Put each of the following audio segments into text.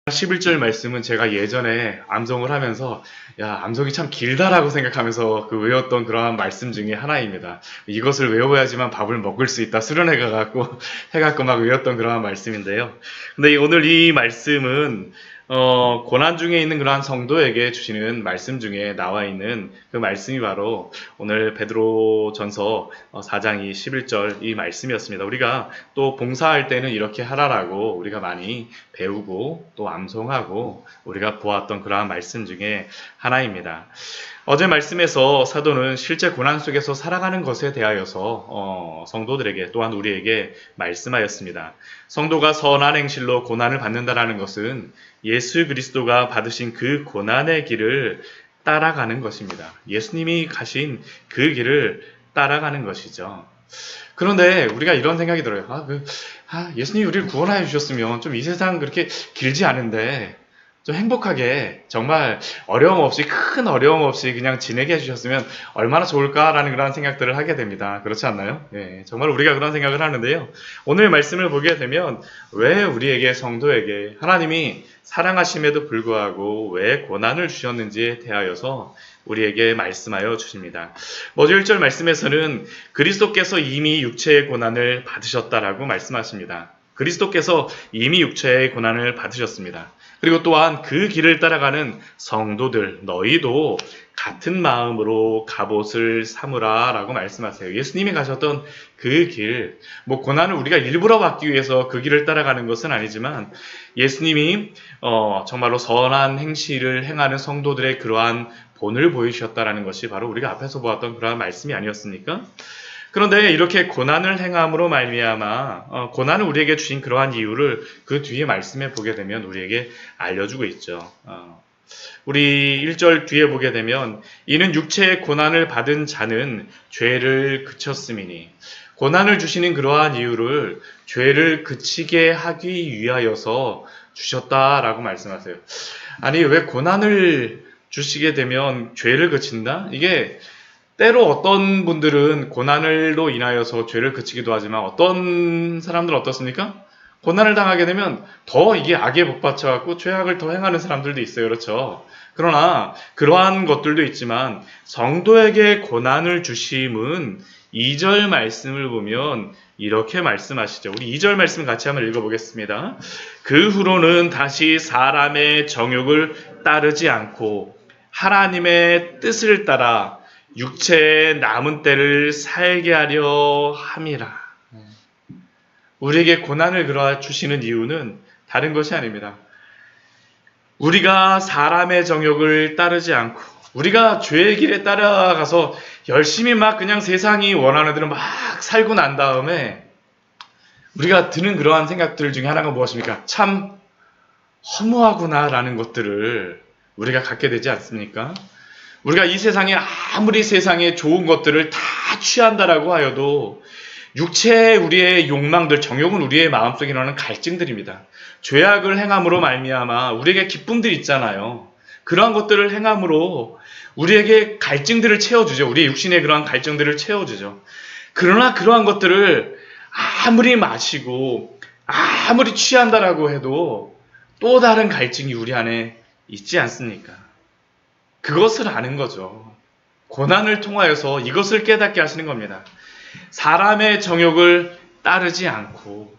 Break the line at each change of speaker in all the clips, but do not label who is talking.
11절 말씀은 제가 예전에 암송을 하면서 암송이 참 길다라고 생각하면서 외웠던 그러한 말씀 중에 하나입니다. 이것을 외워야지만 밥을 먹을 수 있다 수련해가지고 해갖고 막 외웠던 그러한 말씀인데요. 근데 오늘 이 말씀은 고난 중에 있는 그러한 성도에게 주시는 말씀 중에 나와 있는 그 말씀이 바로 오늘 베드로전서 4장 11절 이 말씀이었습니다. 우리가 또 봉사할 때는 이렇게 하라라고 우리가 많이 배우고 또 암송하고 우리가 보았던 그러한 말씀 중에 하나입니다. 어제 말씀에서 사도는 실제 고난 속에서 살아가는 것에 대하여서 성도들에게 또한 우리에게 말씀하였습니다. 성도가 선한 행실로 고난을 받는다라는 것은 예수 그리스도가 받으신 그 고난의 길을 따라가는 것입니다. 예수님이 가신 그 길을 따라가는 것이죠. 그런데 우리가 이런 생각이 들어요. 예수님이 우리를 구원하여 주셨으면 좀 이 세상 그렇게 길지 않은데 좀 행복하게 정말 큰 어려움 없이 그냥 지내게 해주셨으면 얼마나 좋을까라는 그런 생각들을 하게 됩니다. 그렇지 않나요? 네, 정말 우리가 그런 생각을 하는데요. 오늘 말씀을 보게 되면 왜 우리에게 성도에게 하나님이 사랑하심에도 불구하고 왜 고난을 주셨는지에 대하여서 우리에게 말씀하여 주십니다. 먼저 1절 말씀에서는 그리스도께서 이미 육체의 고난을 받으셨다라고 말씀하십니다. 그리스도께서 이미 육체의 고난을 받으셨습니다. 그리고 또한 그 길을 따라가는 성도들 너희도 같은 마음으로 갑옷을 삼으라 라고 말씀하세요. 예수님이 가셨던 그 길, 고난을 우리가 일부러 받기 위해서 그 길을 따라가는 것은 아니지만 예수님이 정말로 선한 행실을 행하는 성도들의 그러한 본을 보여주셨다라는 것이 바로 우리가 앞에서 보았던 그러한 말씀이 아니었습니까? 그런데 이렇게 고난을 행함으로 말미암아 고난을 우리에게 주신 그러한 이유를 그 뒤에 말씀에 보게 되면 우리에게 알려주고 있죠. 우리 1절 뒤에 보게 되면 이는 육체의 고난을 받은 자는 죄를 그쳤음이니 고난을 주시는 그러한 이유를 죄를 그치게 하기 위하여서 주셨다라고 말씀하세요. 아니 왜 고난을 주시게 되면 죄를 그친다? 이게 때로 어떤 분들은 고난으로 인하여서 죄를 그치기도 하지만 어떤 사람들은 어떻습니까? 고난을 당하게 되면 더 이게 악에 복받쳐갖고 죄악을 더 행하는 사람들도 있어요. 그렇죠? 그러나 그러한 것들도 있지만 성도에게 고난을 주심은 2절 말씀을 보면 이렇게 말씀하시죠. 우리 2절 말씀 같이 한번 읽어보겠습니다. 그 후로는 다시 사람의 정욕을 따르지 않고 하나님의 뜻을 따라 육체의 남은 때를 살게 하려 함이라. 우리에게 고난을 주시는 이유는 다른 것이 아닙니다. 우리가 사람의 정욕을 따르지 않고 우리가 죄의 길에 따라가서 열심히 그냥 세상이 원하는 대로 살고 난 다음에 우리가 드는 그러한 생각들 중에 하나가 무엇입니까? 참 허무하구나라는 것들을 우리가 갖게 되지 않습니까? 우리가 이 세상에 아무리 세상에 좋은 것들을 다 취한다라고 하여도 육체의 우리의 욕망들, 정욕은 우리의 마음속에 일어나는 갈증들입니다. 죄악을 행함으로 말미암아 우리에게 기쁨들이 있잖아요. 그러한 것들을 행함으로 우리에게 갈증들을 채워주죠. 우리의 육신의 그러한 갈증들을 채워주죠. 그러나 그러한 것들을 아무리 마시고 아무리 취한다라고 해도 또 다른 갈증이 우리 안에 있지 않습니까? 그것을 아는 거죠. 고난을 통하여서 이것을 깨닫게 하시는 겁니다. 사람의 정욕을 따르지 않고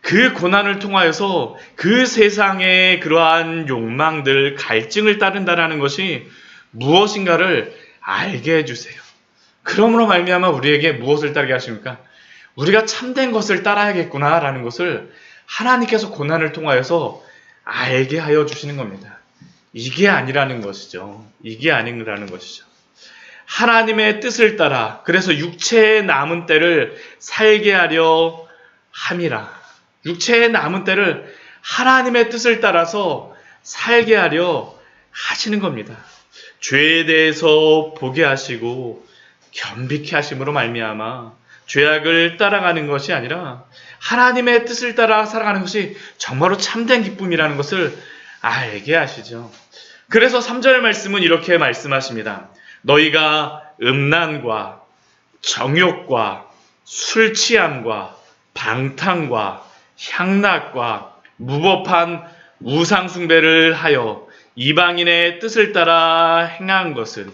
그 고난을 통하여서 그 세상의 그러한 욕망들, 갈증을 따른다라는 것이 무엇인가를 알게 해주세요. 그러므로 말미암아 우리에게 무엇을 따르게 하십니까? 우리가 참된 것을 따라야겠구나라는 것을 하나님께서 고난을 통하여서 알게 하여 주시는 겁니다. 이게 아니라는 것이죠. 이게 아니라는 것이죠. 하나님의 뜻을 따라 그래서 육체의 남은 때를 살게 하려 함이라. 육체의 남은 때를 하나님의 뜻을 따라서 살게 하려 하시는 겁니다. 죄에 대해서 보게 하시고 겸비케 하심으로 말미암아 죄악을 따라가는 것이 아니라 하나님의 뜻을 따라 살아가는 것이 정말로 참된 기쁨이라는 것을 알게 하시죠. 그래서 3절 말씀은 이렇게 말씀하십니다. 너희가 음란과 정욕과 술취함과 방탕과 향락과 무법한 우상 숭배를 하여 이방인의 뜻을 따라 행한 것은,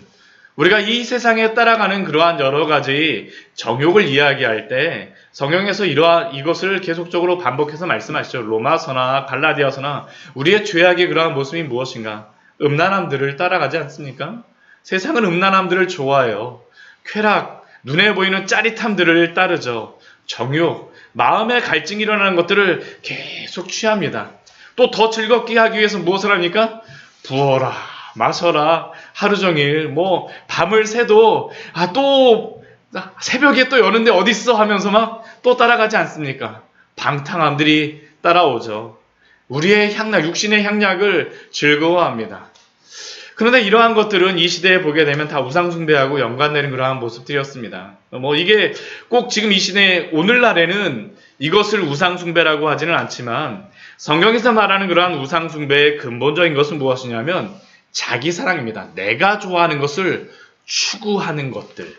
우리가 이 세상에 따라가는 그러한 여러 가지 정욕을 이야기할 때 성경에서 이것을 계속적으로 반복해서 말씀하시죠. 로마서나 갈라디아서나 우리의 죄악의 그러한 모습이 무엇인가? 음란함들을 따라가지 않습니까? 세상은 음란함들을 좋아해요. 쾌락, 눈에 보이는 짜릿함들을 따르죠. 정욕, 마음의 갈증이 일어나는 것들을 계속 취합니다. 또 더 즐겁게 하기 위해서 무엇을 합니까? 부어라, 마셔라, 하루 종일 밤을 새도 또 새벽에 또 여는데 어딨어 하면서 막 또 따라가지 않습니까? 방탕함들이 따라오죠. 우리의 향락, 육신의 향락을 즐거워합니다. 그런데 이러한 것들은 이 시대에 보게 되면 다 우상숭배하고 연관되는 그러한 모습들이었습니다. 이게 꼭 지금 이 시대 오늘날에는 이것을 우상숭배라고 하지는 않지만 성경에서 말하는 그러한 우상숭배의 근본적인 것은 무엇이냐면 자기 사랑입니다. 내가 좋아하는 것을 추구하는 것들.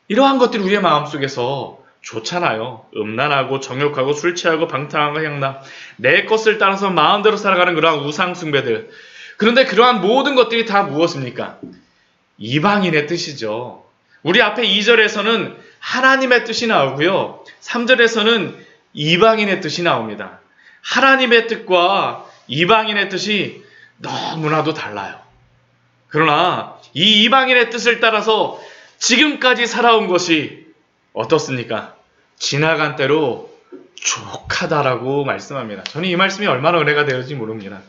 이러한 것들이 우리의 마음속에서 좋잖아요. 음란하고 정욕하고 술 취하고 방탕하고 향락, 내 것을 따라서 마음대로 살아가는 그러한 우상숭배들. 그런데 그러한 모든 것들이 다 무엇입니까? 이방인의 뜻이죠. 우리 앞에 2절에서는 하나님의 뜻이 나오고요. 3절에서는 이방인의 뜻이 나옵니다. 하나님의 뜻과 이방인의 뜻이 너무나도 달라요. 그러나 이 이방인의 뜻을 따라서 지금까지 살아온 것이 어떻습니까? 지나간 때로 족하다라고 말씀합니다. 저는 이 말씀이 얼마나 은혜가 되었는지 모릅니다.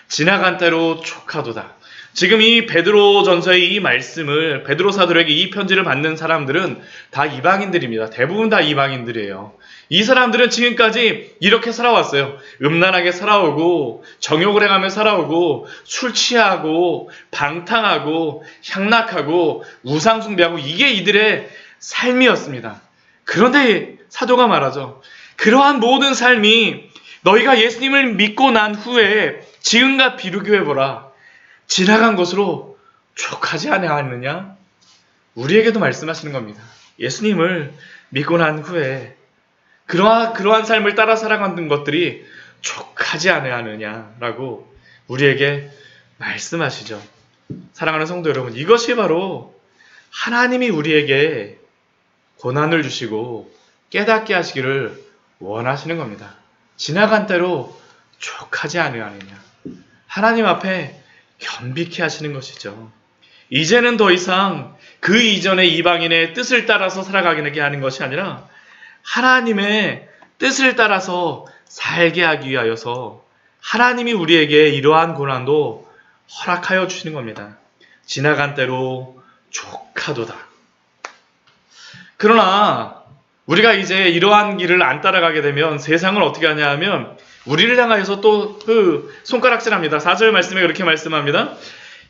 지나간 때로 족하도다. 지금 이 베드로전서의 이 말씀을 베드로 사도에게 이 편지를 받는 사람들은 다 이방인들입니다. 대부분 다 이방인들이에요. 이 사람들은 지금까지 이렇게 살아왔어요. 음란하게 살아오고 정욕을 행하며 살아오고 술 취하고 방탕하고 향락하고 우상숭배하고 이게 이들의 삶이었습니다. 그런데 사도가 말하죠. 그러한 모든 삶이 너희가 예수님을 믿고 난 후에 지금과 비교해보라. 지나간 것으로 족하지 아니하느냐? 우리에게도 말씀하시는 겁니다. 예수님을 믿고 난 후에 그러한 삶을 따라 살아가는 것들이 족하지 아니하느냐라고 우리에게 말씀하시죠. 사랑하는 성도 여러분, 이것이 바로 하나님이 우리에게 고난을 주시고 깨닫게 하시기를 원하시는 겁니다. 지나간 때로 족하지 아니하느냐. 하나님 앞에 겸비케 하시는 것이죠. 이제는 더 이상 그 이전의 이방인의 뜻을 따라서 살아가게 하는 것이 아니라 하나님의 뜻을 따라서 살게 하기 위하여서 하나님이 우리에게 이러한 고난도 허락하여 주시는 겁니다. 지나간 때로 족하도다. 그러나 우리가 이제 이러한 길을 안 따라가게 되면 세상을 어떻게 하냐 하면 우리를 향하여서 또 손가락질합니다. 4절 말씀에 그렇게 말씀합니다.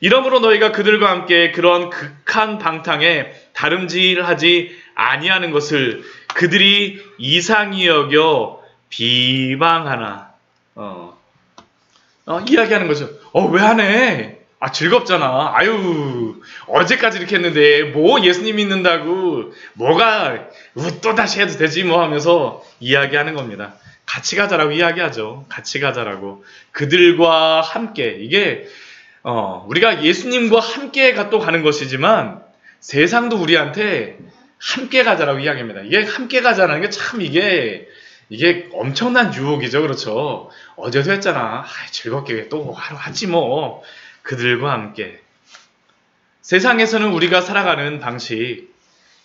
이러므로 너희가 그들과 함께 그런 극한 방탕에 다름질하지 아니하는 것을 그들이 이상히 여겨 비방하나. 이야기하는 거죠. 왜 하네? 즐겁잖아. 어제까지 이렇게 했는데 예수님 믿는다고 뭐가 또다시 해도 되지 하면서 이야기하는 겁니다. 같이 가자라고 이야기하죠. 같이 가자라고. 그들과 함께. 이게 우리가 예수님과 함께 또 가는 것이지만 세상도 우리한테 함께 가자라고 이야기합니다. 이게 함께 가자라는 게 참 이게 엄청난 유혹이죠. 그렇죠. 어제도 했잖아. 즐겁게 또 하루 하지 뭐. 그들과 함께. 세상에서는 우리가 살아가는 방식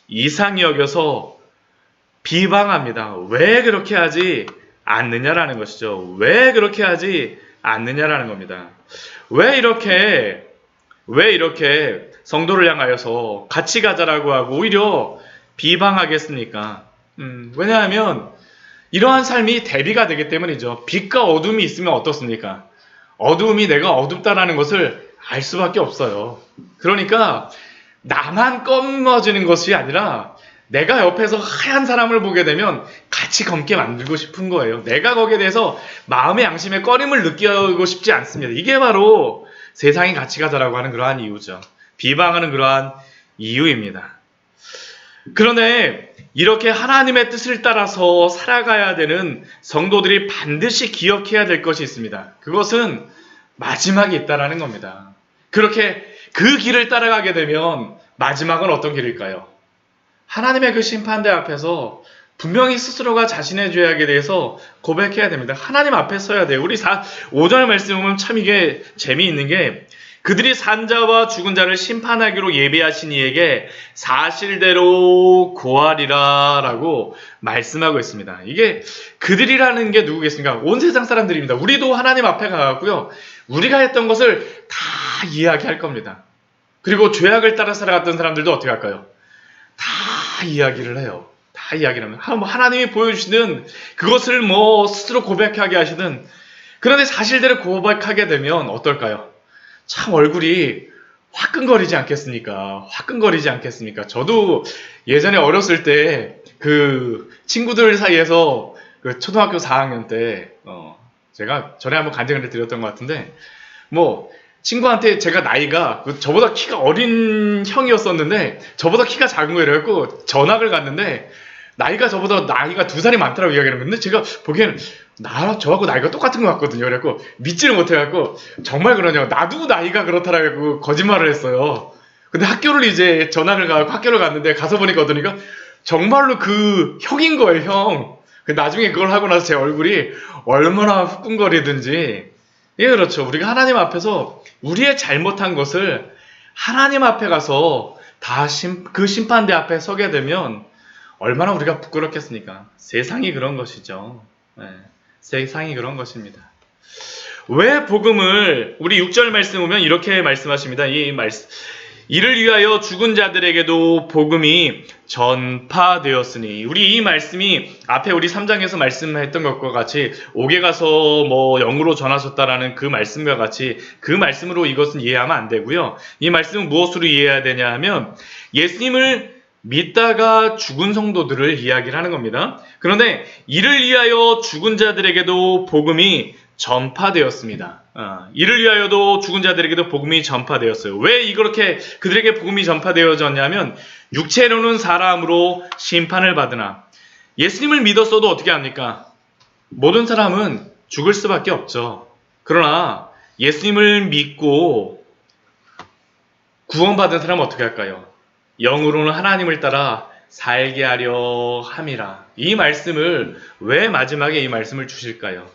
이상히 여겨서 비방합니다. 왜 그렇게 하지 않느냐라는 것이죠. 왜 그렇게 하지 않느냐라는 겁니다. 왜 이렇게 성도를 향하여서 같이 가자라고 하고 오히려 비방하겠습니까? 왜냐하면 이러한 삶이 대비가 되기 때문이죠. 빛과 어둠이 있으면 어떻습니까? 어두움이 내가 어둡다라는 것을 알 수밖에 없어요. 그러니까 나만 검어지는 것이 아니라 내가 옆에서 하얀 사람을 보게 되면 같이 검게 만들고 싶은 거예요. 내가 거기에 대해서 마음의 양심의 꺼림을 느끼고 싶지 않습니다. 이게 바로 세상이 같이 가자라고 하는 그러한 이유죠. 비방하는 그러한 이유입니다. 그런데 이렇게 하나님의 뜻을 따라서 살아가야 되는 성도들이 반드시 기억해야 될 것이 있습니다. 그것은 마지막이 있다라는 겁니다. 그렇게 그 길을 따라가게 되면 마지막은 어떤 길일까요? 하나님의 그 심판대 앞에서 분명히 스스로가 자신의 죄악에 대해서 고백해야 됩니다. 하나님 앞에 서야 돼요. 우리 5절 말씀 보면 참 이게 재미있는 게, 그들이 산자와 죽은 자를 심판하기로 예비하신 이에게 사실대로 고하리라 라고 말씀하고 있습니다. 이게 그들이라는 게 누구겠습니까? 온 세상 사람들입니다. 우리도 하나님 앞에 가고요, 우리가 했던 것을 다 이야기할 겁니다. 그리고 죄악을 따라 살아갔던 사람들도 어떻게 할까요? 다 이야기를 해요. 다 이야기를 합니다. 하나님이 보여주시는 그것을 스스로 고백하게 하시든, 그런데 사실대로 고백하게 되면 어떨까요? 참 얼굴이 화끈거리지 않겠습니까? 화끈거리지 않겠습니까? 저도 예전에 어렸을 때 그 친구들 사이에서 그 초등학교 4학년 때 제가 전에 한번 간증을 드렸던 것 같은데, 친구한테 제가 나이가 저보다 키가 어린 형이었었는데 저보다 키가 작은 거예요. 그래갖고 전학을 갔는데 나이가 2살이 많더라고 이야기하는 건데, 제가 보기에는 저하고 나이가 똑같은 것 같거든요. 그래갖고 믿지를 못해갖고, 정말 그러냐고, 나도 나이가 그렇다라고 거짓말을 했어요. 근데 학교를 이제 전학을 가고 학교를 갔는데, 가서 보니까 정말로 그 형인 거예요, 형. 나중에 그걸 하고 나서 제 얼굴이 얼마나 후끈거리든지. 예, 그렇죠. 우리가 하나님 앞에서 우리의 잘못한 것을 하나님 앞에 가서 그 심판대 앞에 서게 되면 얼마나 우리가 부끄럽겠습니까? 세상이 그런 것이죠. 네, 세상이 그런 것입니다. 왜 복음을, 우리 6절 말씀 보면 이렇게 말씀하십니다. 이를 위하여 죽은 자들에게도 복음이 전파되었으니. 우리 이 말씀이 앞에 우리 3장에서 말씀했던 것과 같이 옥에 가서 영으로 전하셨다라는 그 말씀과 같이 그 말씀으로 이것은 이해하면 안 되고요. 이 말씀은 무엇으로 이해해야 되냐 하면, 예수님을 믿다가 죽은 성도들을 이야기를 하는 겁니다. 그런데 이를 위하여 죽은 자들에게도 복음이 전파되었습니다. 이를 위하여도 죽은 자들에게도 복음이 전파되었어요. 왜 이렇게 그들에게 복음이 전파되어졌냐면, 육체로는 사람으로 심판을 받으나. 예수님을 믿었어도 어떻게 합니까? 모든 사람은 죽을 수밖에 없죠. 그러나 예수님을 믿고 구원받은 사람은 어떻게 할까요? 영으로는 하나님을 따라 살게 하려 함이라. 이 말씀을 왜 마지막에 이 말씀을 주실까요?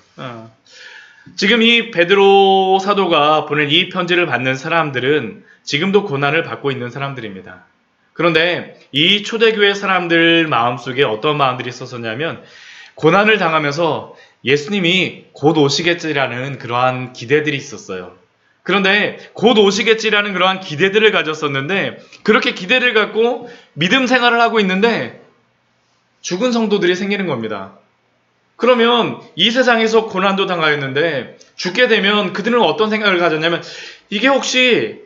지금 이 베드로 사도가 보낸 이 편지를 받는 사람들은 지금도 고난을 받고 있는 사람들입니다. 그런데 이 초대교회 사람들 마음속에 어떤 마음들이 있었었냐면, 고난을 당하면서 예수님이 곧 오시겠지라는 그러한 기대들이 있었어요. 그런데 곧 오시겠지라는 그러한 기대들을 가졌었는데, 그렇게 기대를 갖고 믿음 생활을 하고 있는데 죽은 성도들이 생기는 겁니다. 그러면 이 세상에서 고난도 당하였는데 죽게 되면 그들은 어떤 생각을 가졌냐면, 이게 혹시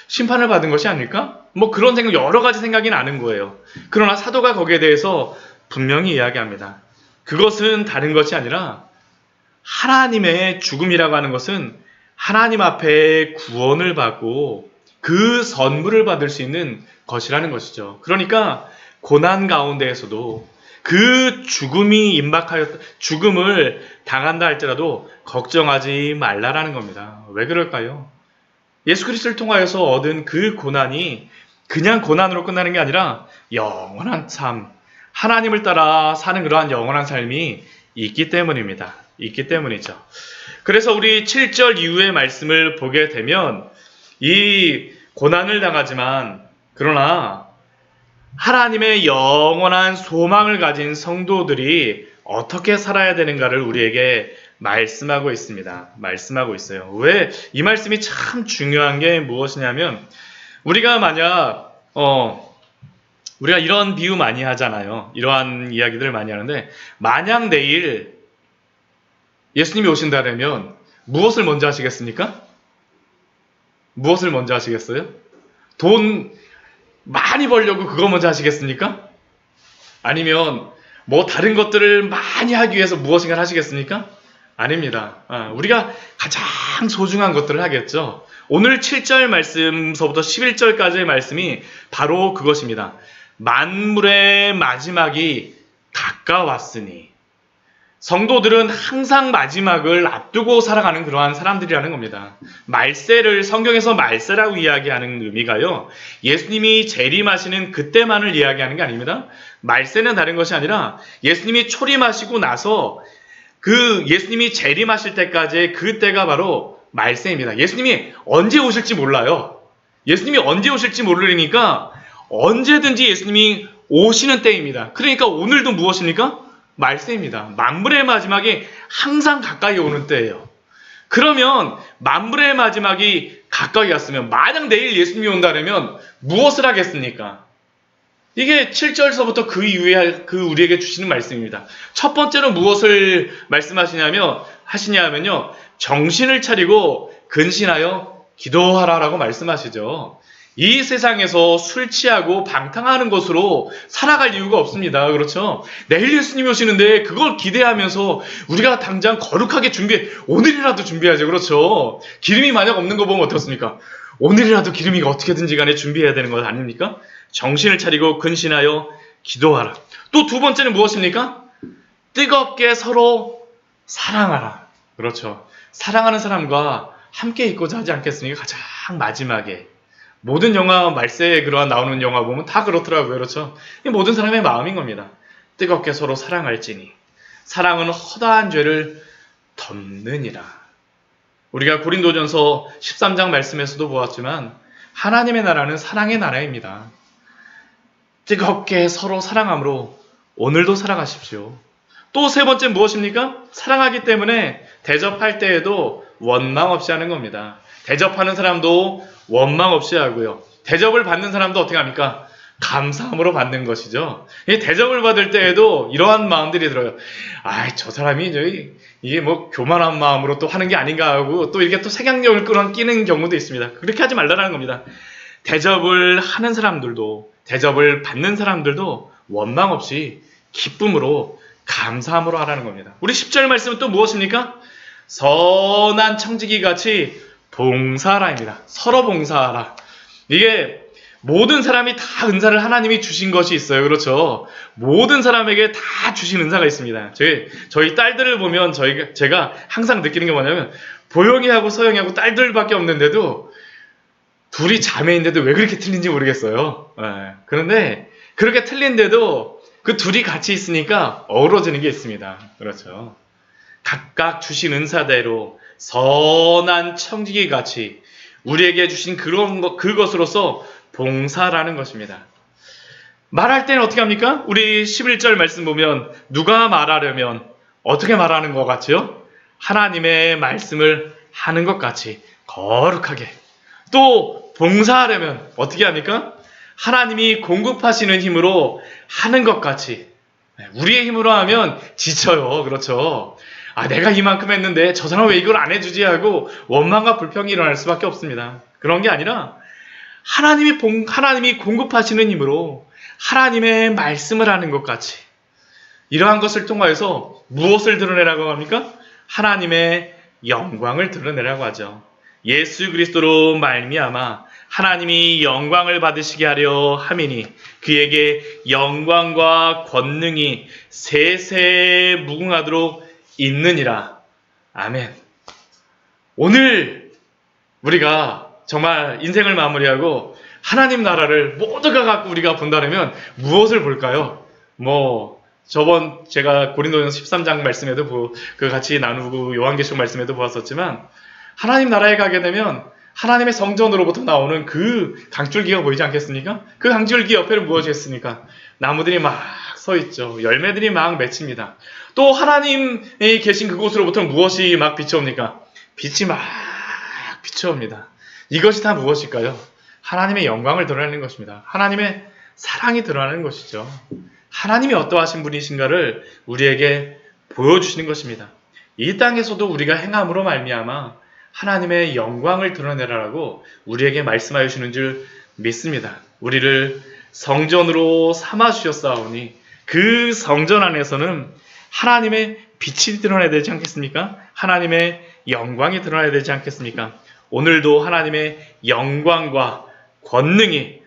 심판을 받은 것이 아닐까? 그런 생각, 여러 가지 생각이 나는 거예요. 그러나 사도가 거기에 대해서 분명히 이야기합니다. 그것은 다른 것이 아니라, 하나님의 죽음이라고 하는 것은 하나님 앞에 구원을 받고 그 선물을 받을 수 있는 것이라는 것이죠. 그러니까 고난 가운데에서도 그 죽음을 당한다 할지라도 걱정하지 말라라는 겁니다. 왜 그럴까요? 예수 그리스도를 통하여서 얻은 그 고난이 그냥 고난으로 끝나는 게 아니라 영원한 삶, 하나님을 따라 사는 그러한 영원한 삶이 있기 때문입니다. 있기 때문이죠. 그래서 우리 7절 이후의 말씀을 보게 되면, 이 고난을 당하지만 그러나 하나님의 영원한 소망을 가진 성도들이 어떻게 살아야 되는가를 우리에게 말씀하고 있습니다. 말씀하고 있어요. 왜 이 말씀이 참 중요한 게 무엇이냐면, 우리가 만약 우리가 이런 비유 많이 하잖아요. 이러한 이야기들을 많이 하는데, 만약 내일 예수님이 오신다면 무엇을 먼저 하시겠습니까? 무엇을 먼저 하시겠어요? 돈 많이 벌려고 그거 먼저 하시겠습니까? 아니면 다른 것들을 많이 하기 위해서 무엇인가 하시겠습니까? 아닙니다. 우리가 가장 소중한 것들을 하겠죠. 오늘 7절 말씀서부터 11절까지의 말씀이 바로 그것입니다. 만물의 마지막이 가까웠으니. 성도들은 항상 마지막을 앞두고 살아가는 그러한 사람들이라는 겁니다. 말세를 성경에서 말세라고 이야기하는 의미가요, 예수님이 재림하시는 그때만을 이야기하는 게 아닙니다. 말세는 다른 것이 아니라 예수님이 초림하시고 나서 그 예수님이 재림하실 때까지의 그때가 바로 말세입니다. 예수님이 언제 오실지 몰라요. 예수님이 언제 오실지 모르니까 언제든지 예수님이 오시는 때입니다. 그러니까 오늘도 무엇입니까? 말세입니다. 만물의 마지막이 항상 가까이 오는 때예요. 그러면 만물의 마지막이 가까이 왔으면, 만약 내일 예수님이 온다면 무엇을 하겠습니까? 이게 7절서부터 그 이후에 우리에게 주시는 말씀입니다. 첫 번째로 무엇을 하시냐면요, 정신을 차리고 근신하여 기도하라라고 말씀하시죠. 이 세상에서 술 취하고 방탕하는 것으로 살아갈 이유가 없습니다. 그렇죠? 내일 예수님이 오시는데 그걸 기대하면서 우리가 당장 거룩하게 오늘이라도 준비하죠. 그렇죠? 기름이 만약 없는 거 보면 어떻습니까? 오늘이라도 기름이 어떻게든지 간에 준비해야 되는 것 아닙니까? 정신을 차리고 근신하여 기도하라. 또 두 번째는 무엇입니까? 뜨겁게 서로 사랑하라. 그렇죠? 사랑하는 사람과 함께 있고자 하지 않겠습니까? 가장 마지막에. 모든 영화, 말세에 나오는 영화 보면 다 그렇더라고요. 그렇죠? 이 모든 사람의 마음인 겁니다. 뜨겁게 서로 사랑할지니. 사랑은 허다한 죄를 덮느니라. 우리가 고린도전서 13장 말씀에서도 보았지만 하나님의 나라는 사랑의 나라입니다. 뜨겁게 서로 사랑함으로 오늘도 살아가십시오. 또 세 번째 무엇입니까? 사랑하기 때문에 대접할 때에도 원망 없이 하는 겁니다. 대접하는 사람도 원망 없이 하고요. 대접을 받는 사람도 어떻게 합니까? 감사함으로 받는 것이죠. 대접을 받을 때에도 이러한 마음들이 들어요. 저 사람이 이게 뭐 교만한 마음으로 또 하는 게 아닌가 하고 또 이렇게 또 색양력을 끌어끼는 경우도 있습니다. 그렇게 하지 말라는 겁니다. 대접을 하는 사람들도, 대접을 받는 사람들도 원망 없이 기쁨으로, 감사함으로 하라는 겁니다. 우리 10절 말씀은 또 무엇입니까? 선한 청지기 같이 봉사하라입니다. 서로 봉사하라. 이게 모든 사람이 다 은사를 하나님이 주신 것이 있어요. 그렇죠? 모든 사람에게 다 주신 은사가 있습니다. 저희 딸들을 보면 제가 항상 느끼는 게 뭐냐면, 보영이하고 서영이하고 딸들밖에 없는데도 둘이 자매인데도 왜 그렇게 틀린지 모르겠어요. 그런데 그렇게 틀린데도 그 둘이 같이 있으니까 어우러지는 게 있습니다. 그렇죠? 각각 주신 은사대로 선한 청지기 같이 우리에게 주신 그것으로서 봉사라는 것입니다. 말할 때는 어떻게 합니까? 우리 11절 말씀 보면 누가 말하려면 어떻게 말하는 것 같지요? 하나님의 말씀을 하는 것 같이 거룩하게. 또 봉사하려면 어떻게 합니까? 하나님이 공급하시는 힘으로 하는 것 같이. 우리의 힘으로 하면 지쳐요. 그렇죠? 내가 이만큼 했는데 저 사람은 왜 이걸 안 해주지 하고 원망과 불평이 일어날 수밖에 없습니다. 그런 게 아니라 하나님이 공급하시는 힘으로 하나님의 말씀을 하는 것 같이, 이러한 것을 통하여서 무엇을 드러내라고 합니까? 하나님의 영광을 드러내라고 하죠. 예수 그리스도로 말미암아 하나님이 영광을 받으시게 하려 함이니 그에게 영광과 권능이 세세 무궁하도록 있느니라. 아멘. 오늘 우리가 정말 인생을 마무리하고 하나님 나라를 모두가 갖고 우리가 본다면 무엇을 볼까요? 저번 제가 고린도전서 13장 말씀에도 같이 나누고 요한계시록 말씀에도 보았었지만, 하나님 나라에 가게 되면 하나님의 성전으로부터 나오는 그 강줄기가 보이지 않겠습니까? 그 강줄기 옆에는 무엇이 있습니까? 나무들이 막 서 있죠. 열매들이 막 맺힙니다. 또 하나님이 계신 그곳으로부터 무엇이 막 비쳐옵니까? 빛이 막 비쳐옵니다. 이것이 다 무엇일까요? 하나님의 영광을 드러내는 것입니다. 하나님의 사랑이 드러나는 것이죠. 하나님이 어떠하신 분이신가를 우리에게 보여주시는 것입니다. 이 땅에서도 우리가 행함으로 말미암아 하나님의 영광을 드러내라라고 우리에게 말씀하여 주시는 줄 믿습니다. 우리를 성전으로 삼아 주셨사오니 그 성전 안에서는 하나님의 빛이 드러나야 되지 않겠습니까? 하나님의 영광이 드러나야 되지 않겠습니까? 오늘도 하나님의 영광과 권능이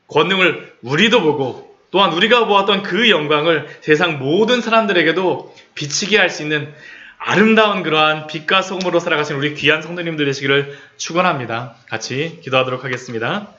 권능을 우리도 보고 또한 우리가 보았던 그 영광을 세상 모든 사람들에게도 비치게 할 수 있는 아름다운 그러한 빛과 소금으로 살아가신 우리 귀한 성도님들 되시기를 축원합니다. 같이 기도하도록 하겠습니다.